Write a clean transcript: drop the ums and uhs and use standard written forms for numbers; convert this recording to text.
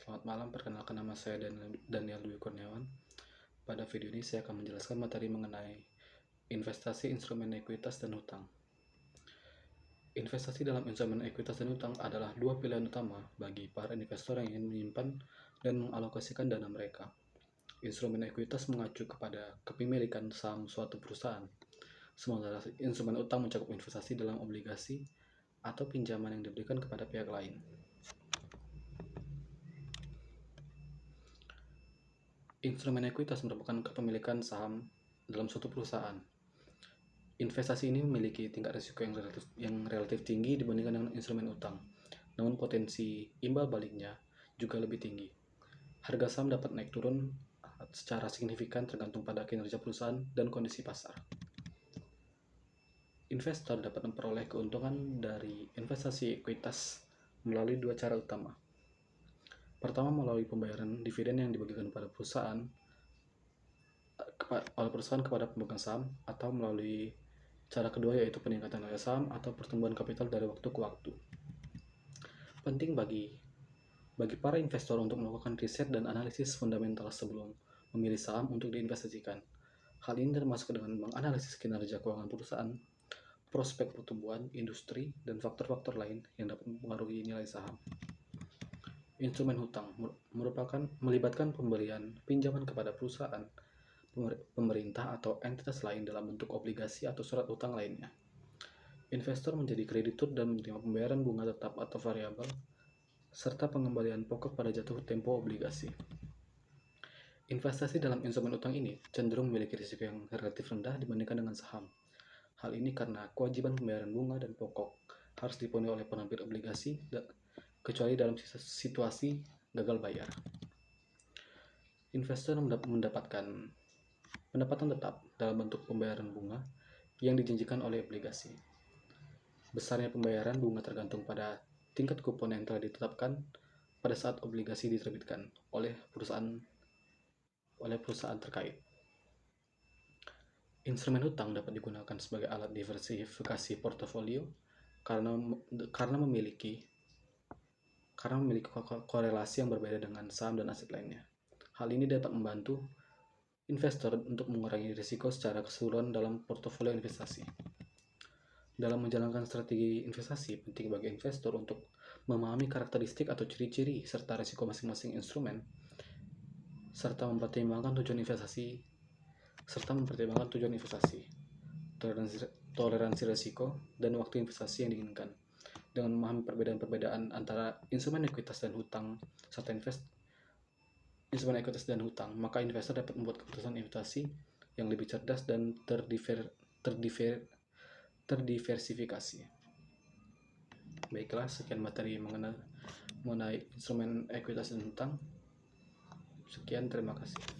Selamat malam, perkenalkan nama saya Daniel Dwi Kurniawan. Pada video ini saya akan menjelaskan materi mengenai investasi instrumen ekuitas dan hutang. Investasi dalam instrumen ekuitas dan hutang adalah dua pilihan utama bagi para investor yang ingin menyimpan dan mengalokasikan dana mereka. Instrumen ekuitas mengacu kepada kepemilikan saham suatu perusahaan, sementara instrumen hutang mencakup investasi dalam obligasi atau pinjaman yang diberikan kepada pihak lain. Instrumen ekuitas merupakan kepemilikan saham dalam suatu perusahaan. Investasi ini memiliki tingkat risiko yang relatif tinggi dibandingkan dengan instrumen utang, namun potensi imbal baliknya juga lebih tinggi. Harga saham dapat naik turun secara signifikan tergantung pada kinerja perusahaan dan kondisi pasar. Investor dapat memperoleh keuntungan dari investasi ekuitas melalui dua cara utama. Pertama, melalui pembayaran dividen yang dibagikan pada perusahaan oleh perusahaan kepada pemegang saham, atau melalui cara kedua, yaitu peningkatan nilai saham atau pertumbuhan kapital dari waktu ke waktu. Penting bagi para investor untuk melakukan riset dan analisis fundamental sebelum memilih saham untuk diinvestasikan. Hal ini termasuk dengan menganalisis kinerja keuangan perusahaan, prospek pertumbuhan industri, dan faktor-faktor lain yang dapat mempengaruhi nilai saham. Instrumen hutang melibatkan pemberian pinjaman kepada perusahaan, pemerintah, atau entitas lain dalam bentuk obligasi atau surat hutang lainnya. Investor menjadi kreditur dan menerima pembayaran bunga tetap atau variabel, serta pengembalian pokok pada jatuh tempo obligasi. Investasi dalam instrumen hutang ini cenderung memiliki risiko yang relatif rendah dibandingkan dengan saham. Hal ini karena kewajiban pembayaran bunga dan pokok harus dipenuhi oleh penerbit obligasi, kecuali dalam situasi gagal bayar. Investor mendapatkan pendapatan tetap dalam bentuk pembayaran bunga yang dijanjikan oleh obligasi. Besarnya pembayaran bunga tergantung pada tingkat kupon yang telah ditetapkan pada saat obligasi diterbitkan oleh perusahaan terkait. Instrumen hutang dapat digunakan sebagai alat diversifikasi portofolio karena memiliki korelasi yang berbeda dengan saham dan aset lainnya. Hal ini dapat membantu investor untuk mengurangi risiko secara keseluruhan dalam portofolio investasi. Dalam menjalankan strategi investasi, penting bagi investor untuk memahami karakteristik atau ciri-ciri serta risiko masing-masing instrumen, serta mempertimbangkan tujuan investasi, toleransi risiko, dan waktu investasi yang diinginkan. Dengan memahami perbedaan antara instrumen ekuitas dan hutang maka investor dapat membuat keputusan investasi yang lebih cerdas dan terdiversifikasi. Baiklah, sekian materi mengenai instrumen ekuitas dan hutang. Sekian, terima kasih.